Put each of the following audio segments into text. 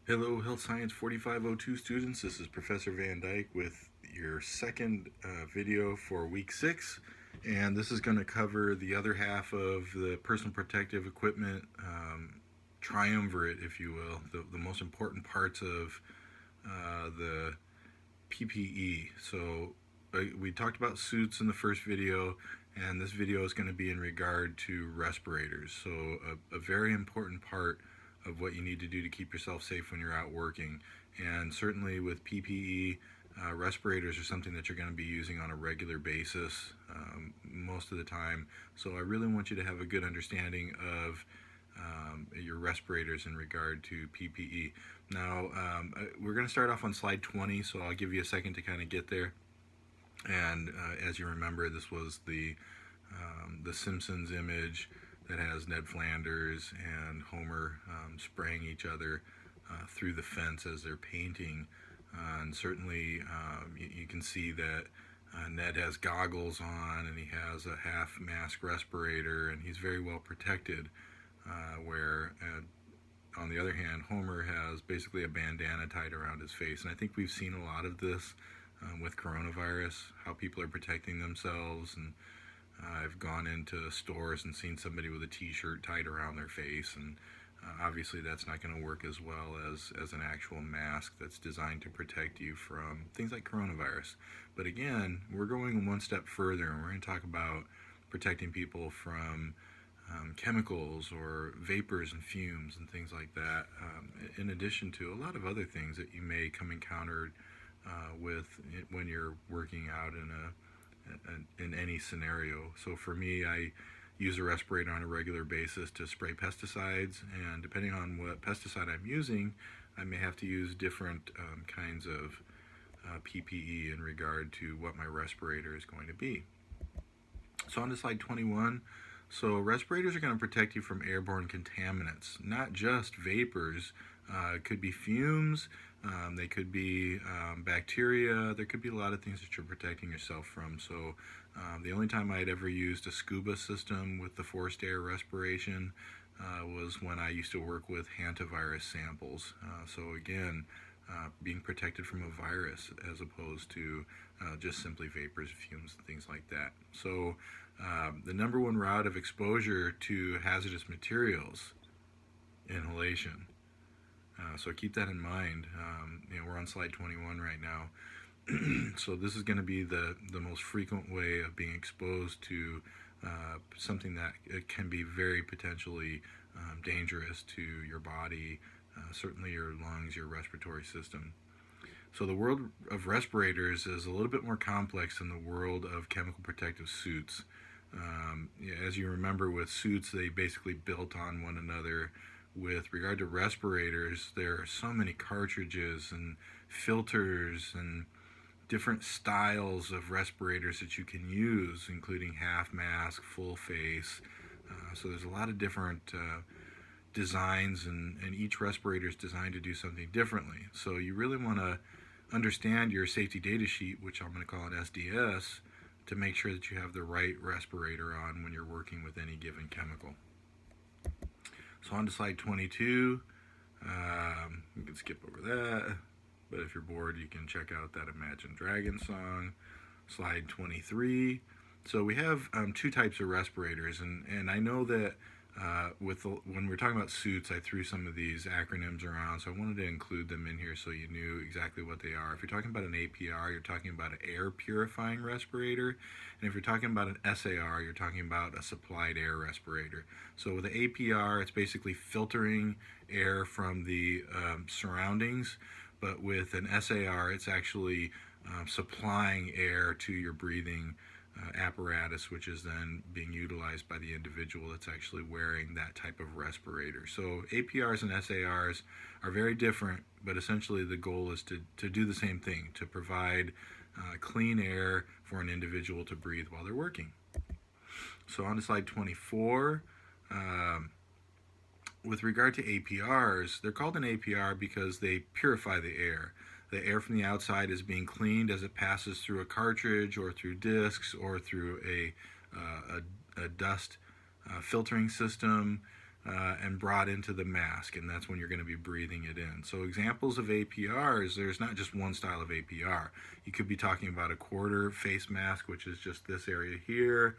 Hello, Health Science 4502 students. This is Professor Van Dyke with your second video for week 6. And this is going to cover the other half of the personal protective equipment triumvirate, if you will, the most important parts of the PPE. So we talked about suits in the first video, and this video is going to be in regard to respirators. So a very important part of what you need to do to keep yourself safe when you're out working. And certainly with PPE, respirators are something that you're going to be using on a regular basis most of the time. So I really want you to have a good understanding of your respirators in regard to PPE. Now, we're going to start off on slide 20, so I'll give you a second to kind of get there. And as you remember, this was the Simpsons image that has Ned Flanders and Homer spraying each other through the fence as they're painting. And certainly you can see that Ned has goggles on and he has a half mask respirator and he's very well protected, where on the other hand, Homer has basically a bandana tied around his face. And I think we've seen a lot of this with coronavirus, how people are protecting themselves. And I've gone into stores and seen somebody with a t-shirt tied around their face, and obviously that's not going to work as well as an actual mask that's designed to protect you from things like coronavirus. But again, we're going one step further, and we're going to talk about protecting people from chemicals or vapors and fumes and things like that, in addition to a lot of other things that you may come encountered with when you're working out in any scenario. So for me, I use a respirator on a regular basis to spray pesticides, and depending on what pesticide I'm using, I may have to use different kinds of PPE in regard to what my respirator is going to be. So on to slide 21. So respirators are going to protect you from airborne contaminants, not just vapors. It could be fumes, they could be bacteria, there could be a lot of things that you're protecting yourself from. So the only time I'd ever used a scuba system with the forced air respiration was when I used to work with hantavirus samples. So again, being protected from a virus as opposed to just simply vapors, fumes, and things like that. So the number one route of exposure to hazardous materials, inhalation. So keep that in mind. We're on slide 21 right now. So this is going to be the most frequent way of being exposed to something that it can be very potentially dangerous to your body, certainly your lungs, your respiratory system. So the world of respirators is a little bit more complex than the world of chemical protective suits. As you remember, with suits, they basically built on one another. With regard to respirators, there are so many cartridges and filters and different styles of respirators that you can use, including half mask, full face. So there's a lot of different designs, and each respirator is designed to do something differently. So you really want to understand your safety data sheet, which I'm going to call an SDS, to make sure that you have the right respirator on when you're working with any given chemical. So on to slide 22. We can skip over that, but if you're bored, you can check out that Imagine Dragons song. Slide 23. So we have two types of respirators, and I know that when we're talking about suits, I threw some of these acronyms around, so I wanted to include them in here so you knew exactly what they are. If you're talking about an APR, you're talking about an air purifying respirator, and if you're talking about an SAR, you're talking about a supplied air respirator. So with the APR, it's basically filtering air from the surroundings, but with an SAR, it's actually supplying air to your breathing apparatus, which is then being utilized by the individual that's actually wearing that type of respirator. So APRs and SARs are very different, but essentially the goal is to do the same thing, to provide clean air for an individual to breathe while they're working. So on to slide 24. With regard to APRs, they're called an APR because they purify the air. The air from the outside is being cleaned as it passes through a cartridge or through discs or through a dust filtering system. and brought into the mask, and that's when you're going to be breathing it in. So examples of APRs, there's not just one style of APR. You could be talking about a quarter face mask, which is just this area here.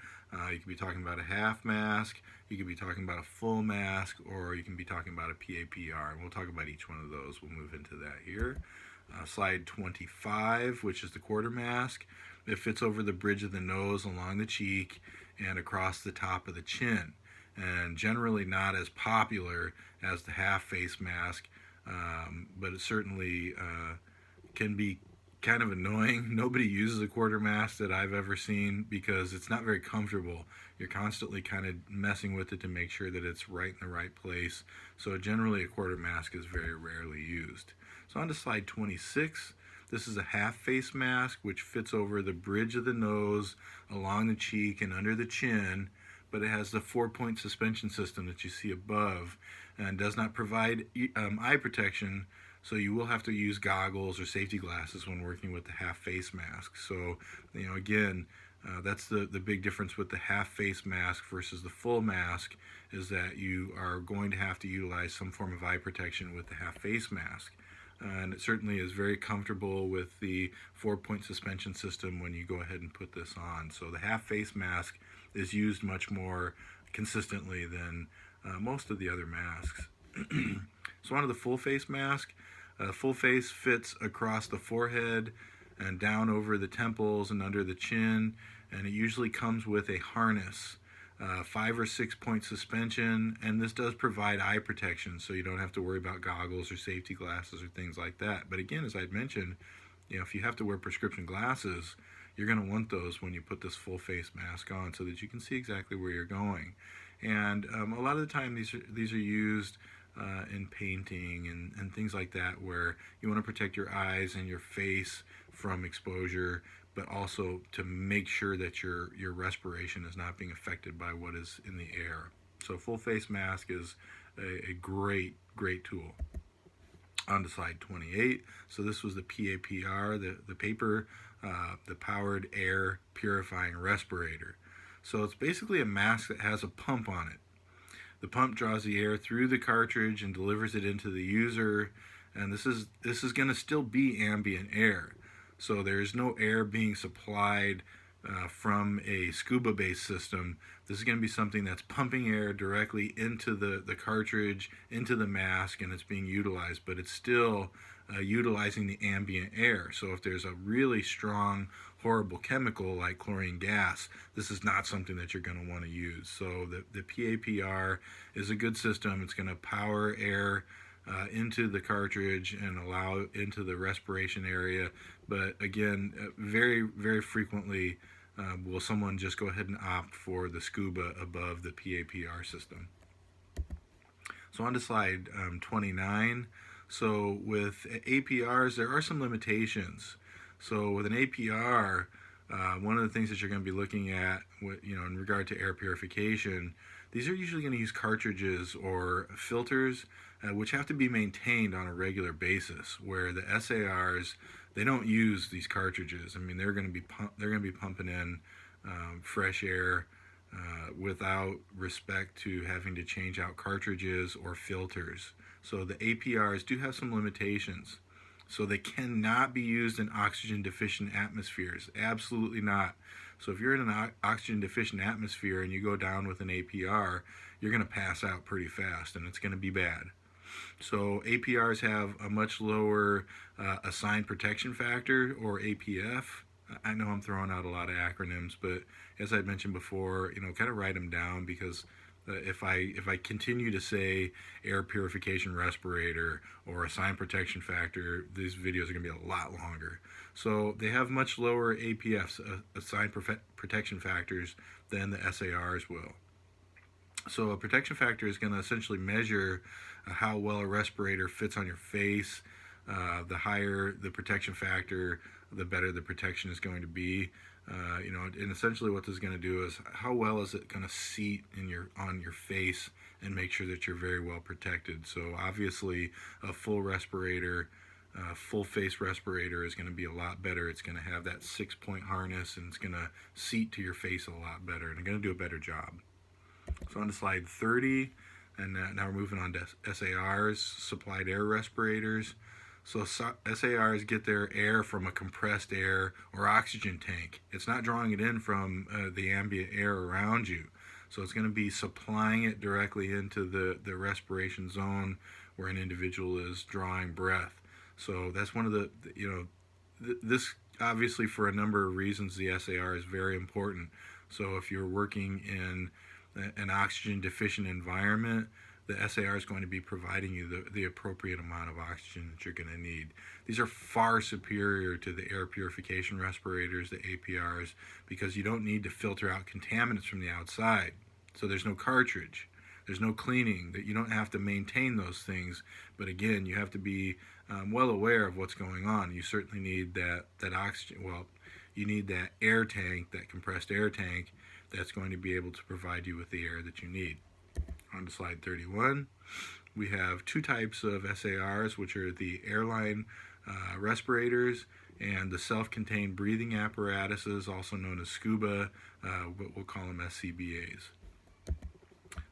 You could be talking about a half mask. You could be talking about a full mask, or you can be talking about a PAPR, and we'll talk about each one of those. We'll move into that here. Slide 25, which is the quarter mask. It fits over the bridge of the nose, along the cheek, and across the top of the chin, and generally not as popular as the half face mask, but it certainly can be kind of annoying. Nobody uses a quarter mask that I've ever seen because it's not very comfortable. You're constantly kind of messing with it to make sure that it's right in the right place. So generally a quarter mask is very rarely used. So on to slide 26. This is a half face mask which fits over the bridge of the nose, along the cheek, and under the chin, but it has the 4-point suspension system that you see above and does not provide eye protection, so you will have to use goggles or safety glasses when working with the half face mask. So, again, that's the big difference with the half face mask versus the full mask, is that you are going to have to utilize some form of eye protection with the half face mask. And it certainly is very comfortable with the 4-point suspension system when you go ahead and put this on. So the half face mask is used much more consistently than most of the other masks. So on to the full face mask. Full face fits across the forehead and down over the temples and under the chin, and it usually comes with a harness. 5 or 6 point suspension, and this does provide eye protection, so you don't have to worry about goggles or safety glasses or things like that. But again, as I'd mentioned, if you have to wear prescription glasses, you're going to want those when you put this full face mask on, so that you can see exactly where you're going. And a lot of the time these are used in painting and things like that, where you want to protect your eyes and your face from exposure, but also to make sure that your respiration is not being affected by what is in the air. So full face mask is a great tool. On to slide 28. So this was the PAPR, the paper, the powered air purifying respirator. So it's basically a mask that has a pump on it. The pump draws the air through the cartridge and delivers it into the user, and this is going to still be ambient air. So there's no air being supplied from a scuba-based system. This is going to be something that's pumping air directly into the cartridge, into the mask, and it's being utilized, but it's still utilizing the ambient air. So if there's a really strong, horrible chemical like chlorine gas, this is not something that you're going to want to use. So the PAPR is a good system. It's going to power air into the cartridge and allow into the respiration area. But again, very frequently will someone just go ahead and opt for the scuba above the PAPR system. So on to slide 29. So with APRs, there are some limitations. So with an APR, one of the things that you're going to be looking at, in regard to air purification, these are usually going to use cartridges or filters which have to be maintained on a regular basis, where the SARs, they don't use these cartridges. I mean, they're going to be pumping in fresh air without respect to having to change out cartridges or filters. So the APRs do have some limitations. So they cannot be used in oxygen deficient atmospheres. Absolutely not. So if you're in an oxygen deficient atmosphere and you go down with an APR, you're going to pass out pretty fast, and it's going to be bad. So APRs have a much lower assigned protection factor, or APF. I know I'm throwing out a lot of acronyms, but as I mentioned before, kind of write them down, because if I continue to say air purification respirator or assigned protection factor, these videos are going to be a lot longer. So they have much lower APFs, assigned protection factors, than the SARs will. So a protection factor is going to essentially measure how well a respirator fits on your face. The higher the protection factor, the better the protection is going to be. And essentially what this is going to do is how well is it going to seat on your face and make sure that you're very well protected. So obviously a full respirator, full face respirator is going to be a lot better. It's going to have that 6-point harness, and it's going to seat to your face a lot better, and it's going to do a better job. So on to slide 30. And now we're moving on to SARs, supplied air respirators. So SARs get their air from a compressed air or oxygen tank. It's not drawing it in from the ambient air around you. So it's going to be supplying it directly into the respiration zone where an individual is drawing breath. So that's one of this obviously for a number of reasons the SAR is very important. So if you're working in an oxygen deficient environment, the SAR is going to be providing you the appropriate amount of oxygen that you're going to need. These are far superior to the air purification respirators, the APRs, because you don't need to filter out contaminants from the outside. So there's no cartridge, there's no cleaning, that you don't have to maintain those things. But again, you have to be well aware of what's going on. You certainly need that oxygen. Well, you need that air tank, that compressed air tank, that's going to be able to provide you with the air that you need. On to slide 31, we have two types of SARs, which are the airline respirators and the self-contained breathing apparatuses, also known as SCUBA, but we'll call them SCBAs.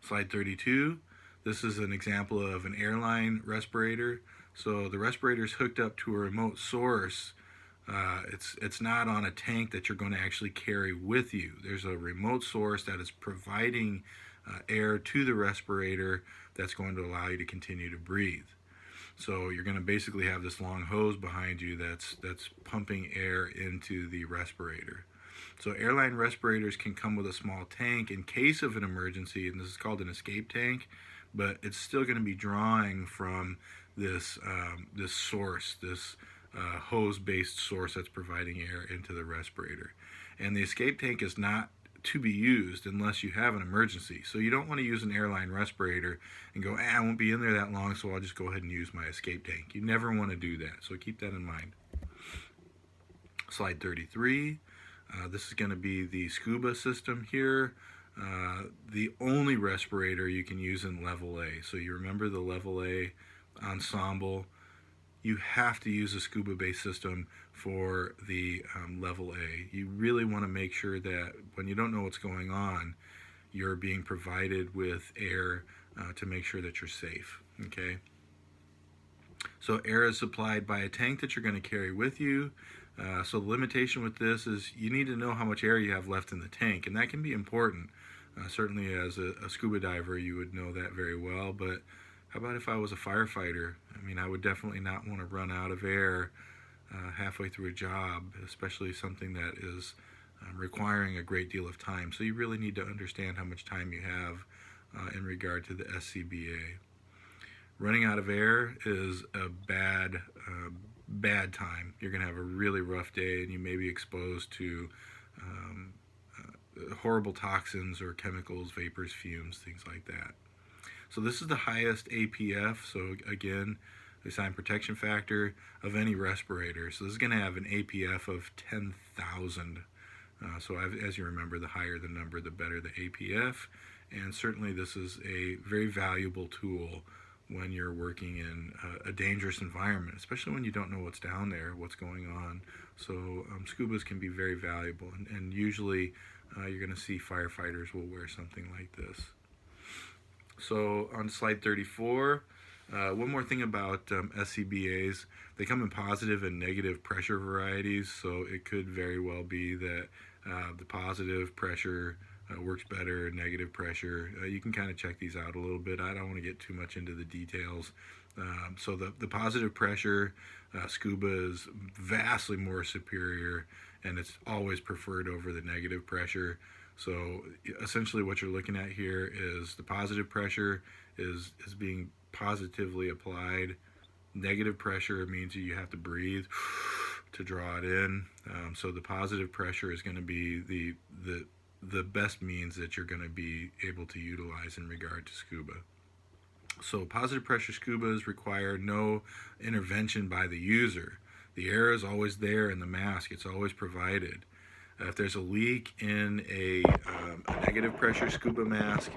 Slide 32, this is an example of an airline respirator. So the respirator is hooked up to a remote source. It's not on a tank that you're going to actually carry with you. There's a remote source that is providing air to the respirator that's going to allow you to continue to breathe. So you're going to basically have this long hose behind you that's pumping air into the respirator. So airline respirators can come with a small tank in case of an emergency, and this is called an escape tank, but it's still going to be drawing from this source, this hose-based source that's providing air into the respirator. And the escape tank is not to be used unless you have an emergency. So you don't want to use an airline respirator and go, I won't be in there that long, so I'll just go ahead and use my escape tank. You never want to do that, so keep that in mind. Slide 33. This is going to be the SCUBA system here. The only respirator you can use in level A. So you remember the level A ensemble. You have to use a SCUBA-based system for the level A. You really want to make sure that when you don't know what's going on, you're being provided with air to make sure that you're safe. Okay. So air is supplied by a tank that you're going to carry with you. So the limitation with this is you need to know how much air you have left in the tank, and that can be important. Certainly as a scuba diver, you would know that very well, but how about if I was a firefighter? I mean, I would definitely not want to run out of air halfway through a job, especially something that is requiring a great deal of time. So you really need to understand how much time you have in regard to the SCBA. Running out of air is a bad time. You're going to have a really rough day, and you may be exposed to horrible toxins or chemicals, vapors, fumes, things like that. So this is the highest APF, so again, the assigned protection factor of any respirator. So this is going to have an APF of 10,000. As you remember, the higher the number, the better the APF. And certainly this is a very valuable tool when you're working in a dangerous environment, especially when you don't know what's down there, what's going on. So SCUBAs can be very valuable, and usually you're going to see firefighters will wear something like this. So on slide 34, one more thing about SCBAs. They come in positive and negative pressure varieties, so it could very well be that the positive pressure works better, negative pressure. You can kind of check these out a little bit. I don't want to get too much into the details. So the positive pressure SCUBA is vastly more superior, and it's always preferred over the negative pressure. So essentially what you're looking at here is the positive pressure is being positively applied. Negative pressure means you have to breathe to draw it in. So the positive pressure is going to be the best means that you're going to be able to utilize in regard to SCUBA. So positive pressure SCUBAs require no intervention by the user. The air is always there in the mask. It's always provided. If there's a leak in a negative pressure SCUBA mask,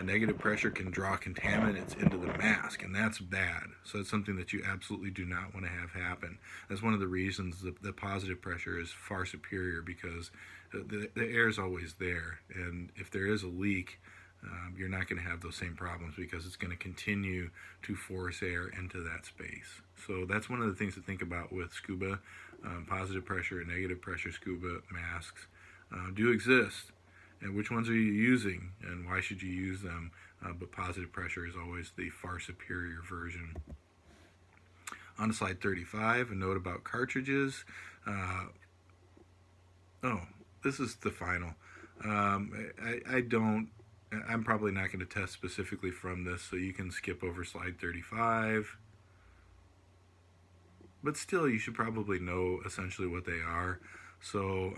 negative pressure can draw contaminants into the mask, and that's bad. So it's something that you absolutely do not want to have happen. That's one of the reasons the positive pressure is far superior, because the air is always there, and if there is a leak, you're not going to have those same problems because it's going to continue to force air into that space. So that's one of the things to think about with scuba. Positive pressure and negative pressure scuba masks do exist. And which ones are you using and why should you use them? But positive pressure is always the far superior version. On to slide 35, a note about cartridges. This is the final. I'm probably not going to test specifically from this, so you can skip over slide 35. But still, you should probably know essentially what they are. So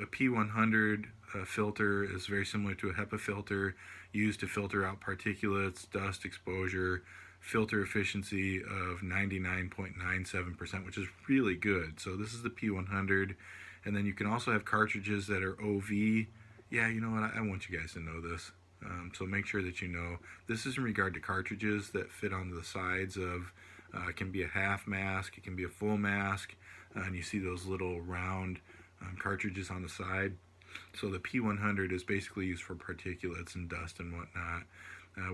a P100 filter is very similar to a HEPA filter, used to filter out particulates, dust exposure, filter efficiency of 99.97%, which is really good. So this is the P100. And then you can also have cartridges that are OV. Yeah, you know what? I want you guys to know this. So make sure that you know. This is in regard to cartridges that fit onto the sides of, it can be a half mask, it can be a full mask, and you see those little round cartridges on the side. So the P100 is basically used for particulates and dust and whatnot.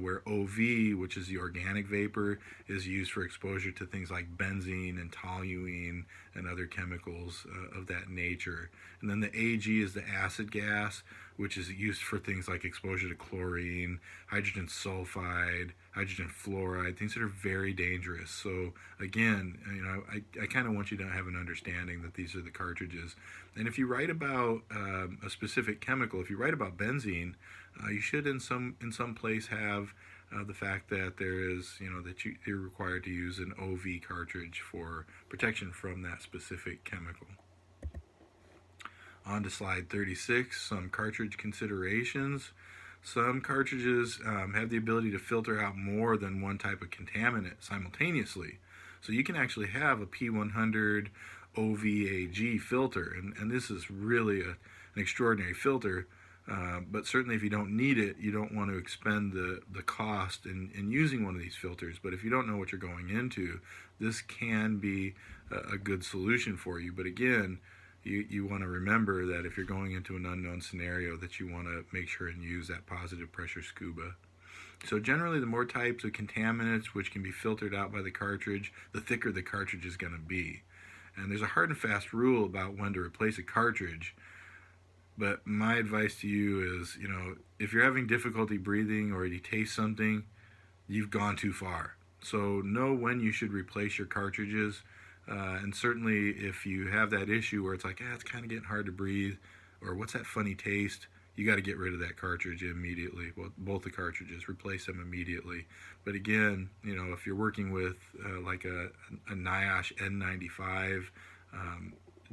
Where OV, which is the organic vapor, is used for exposure to things like benzene and toluene and other chemicals of that nature. And then the AG is the acid gas, which is used for things like exposure to chlorine, hydrogen sulfide, hydrogen fluoride, things that are very dangerous. So again, I kind of want you to have an understanding that these are the cartridges. And if you write about a specific chemical, if you write about benzene, you should in some place have the fact that there is, that you're required to use an OV cartridge for protection from that specific chemical. On to slide 36, some cartridge considerations. Some cartridges have the ability to filter out more than one type of contaminant simultaneously. So you can actually have a P100 OVAG filter, and this is really an extraordinary filter. But certainly if you don't need it, you don't want to expend the cost in using one of these filters. But if you don't know what you're going into, this can be a good solution for you. But again, you want to remember that if you're going into an unknown scenario, that you want to make sure and use that positive pressure scuba. So generally, the more types of contaminants which can be filtered out by the cartridge, the thicker the cartridge is going to be. And there's a hard and fast rule about when to replace a cartridge. But my advice to you is, if you're having difficulty breathing or you taste something, you've gone too far. So know when you should replace your cartridges. And certainly if you have that issue where it's like, it's kind of getting hard to breathe, or what's that funny taste, you got to get rid of that cartridge immediately. Well, both the cartridges, replace them immediately. But again, if you're working with like a NIOSH N95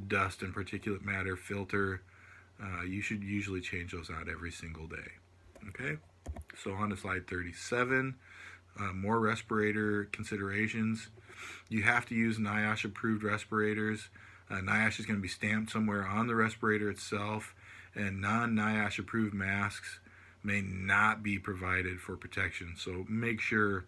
dust and particulate matter filter, you should usually change those out every single day. Okay, so on to slide 37, more respirator considerations. You have to use NIOSH approved respirators. NIOSH is going to be stamped somewhere on the respirator itself, and non-NIOSH approved masks may not be provided for protection. So make sure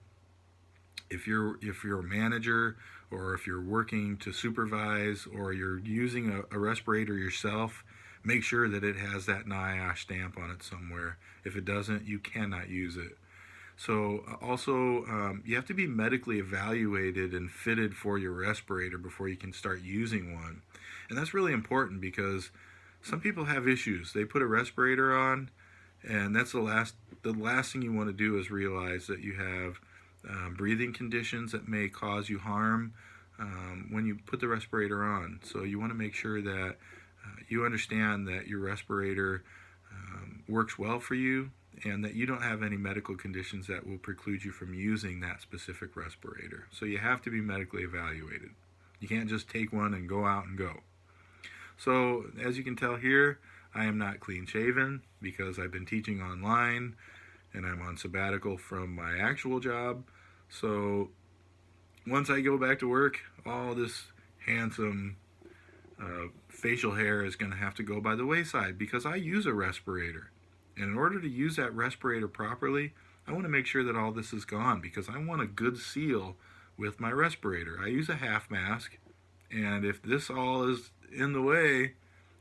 if you're a manager, or if you're working to supervise, or you're using a respirator yourself, make sure that it has that NIOSH stamp on it somewhere. If it doesn't, you cannot use it. So also, you have to be medically evaluated and fitted for your respirator before you can start using one. And that's really important because some people have issues. They put a respirator on, and that's the last thing you want to do is realize that you have breathing conditions that may cause you harm when you put the respirator on. So you want to make sure that you understand that your respirator works well for you, and that you don't have any medical conditions that will preclude you from using that specific respirator. So you have to be medically evaluated. You can't just take one and go out and go. So as you can tell here, I am not clean shaven because I've been teaching online and I'm on sabbatical from my actual job. So once I go back to work, all this handsome facial hair is going to have to go by the wayside because I use a respirator. And in order to use that respirator properly, I want to make sure that all this is gone because I want a good seal with my respirator. I use a half mask, and if this all is in the way,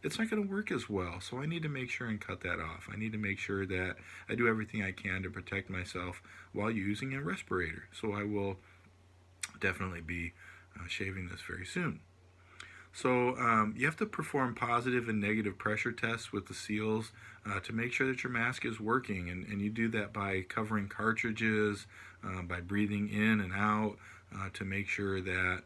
it's not going to work as well. So I need to make sure and cut that off. I need to make sure that I do everything I can to protect myself while using a respirator. So I will definitely be shaving this very soon. So you have to perform positive and negative pressure tests with the seals to make sure that your mask is working, and you do that by covering cartridges, by breathing in and out to make sure that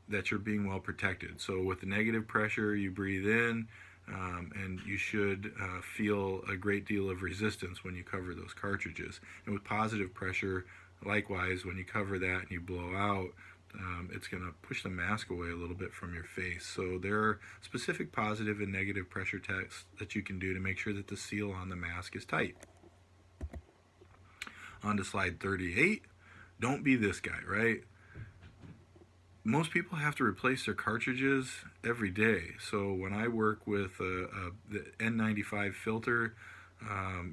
that you're being well protected. So with the negative pressure, you breathe in, and you should feel a great deal of resistance when you cover those cartridges. And with positive pressure, likewise, when you cover that and you blow out, it's going to push the mask away a little bit from your face. So there are specific positive and negative pressure tests that you can do to make sure that the seal on the mask is tight. On to slide 38. Don't be this guy, right? Most people have to replace their cartridges every day. So when I work with the N95 filter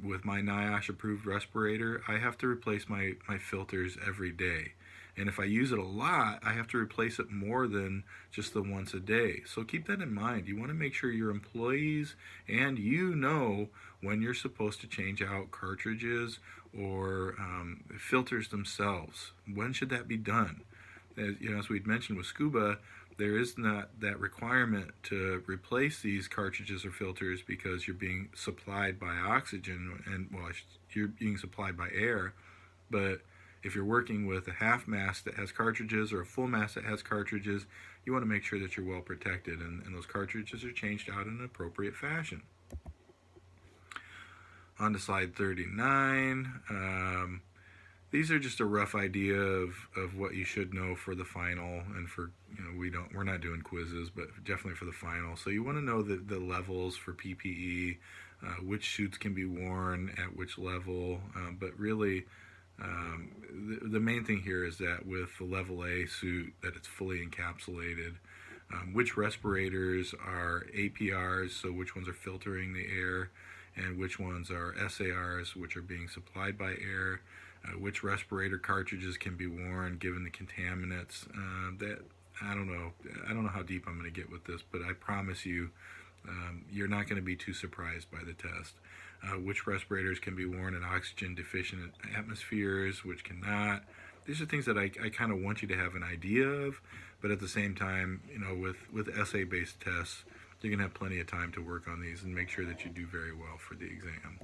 with my NIOSH approved respirator, I have to replace my filters every day. And if I use it a lot, I have to replace it more than just the once a day. So keep that in mind. You want to make sure your employees and you know when you're supposed to change out cartridges or filters themselves. When should that be done? As we'd mentioned with scuba, there is not that requirement to replace these cartridges or filters because you're being supplied by oxygen and, well, you're being supplied by air. But if you're working with a half mask that has cartridges or a full mask that has cartridges, you want to make sure that you're well protected and those cartridges are changed out in an appropriate fashion. On to slide 39. These are just a rough idea of what you should know for the final, and for, we're not doing quizzes, but definitely for the final. So you want to know the levels for PPE, which suits can be worn at which level, but really the main thing here is that with the level A suit, that it's fully encapsulated. Which respirators are APRs, so which ones are filtering the air, and which ones are SARs, which are being supplied by air. Which respirator cartridges can be worn given the contaminants. That I don't know how deep I'm going to get with this, but I promise you, you're not going to be too surprised by the test. Which respirators can be worn in oxygen deficient atmospheres, which cannot. These are things that I kind of want you to have an idea of, but at the same time, with essay-based tests, you're going to have plenty of time to work on these and make sure that you do very well for the exam.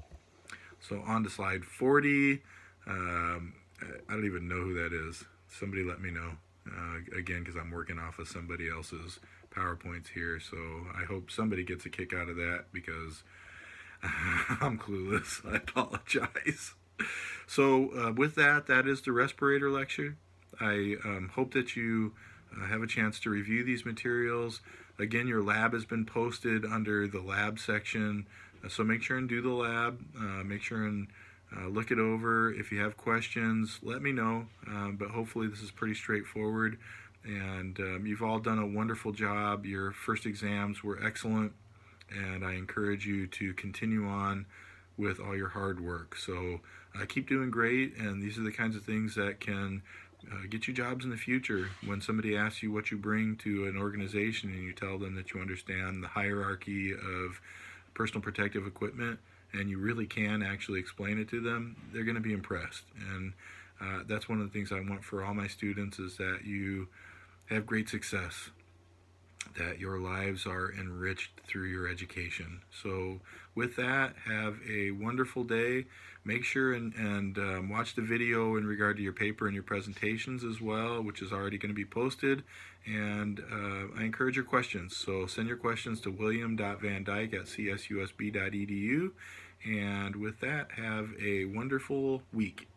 So on to slide 40. I don't even know who that is. Somebody let me know. Again, because I'm working off of somebody else's PowerPoints here, so I hope somebody gets a kick out of that because I'm clueless. I apologize. So with that is the respirator lecture. I hope that you have a chance to review these materials. Again, your lab has been posted under the lab section, so make sure and do the lab. Make sure and look it over. If you have questions, let me know, but hopefully this is pretty straightforward, and you've all done a wonderful job. Your first exams were excellent, and I encourage you to continue on with all your hard work. So keep doing great, and these are the kinds of things that can get you jobs in the future. When somebody asks you what you bring to an organization and you tell them that you understand the hierarchy of personal protective equipment, and you really can actually explain it to them, they're going to be impressed. And that's one of the things I want for all my students, is that you have great success, that your lives are enriched through your education. So with that, have a wonderful day. Make sure and watch the video in regard to your paper and your presentations as well, which is already going to be posted. And I encourage your questions. So send your questions to william.vandyke@csusb.edu. And with that, have a wonderful week.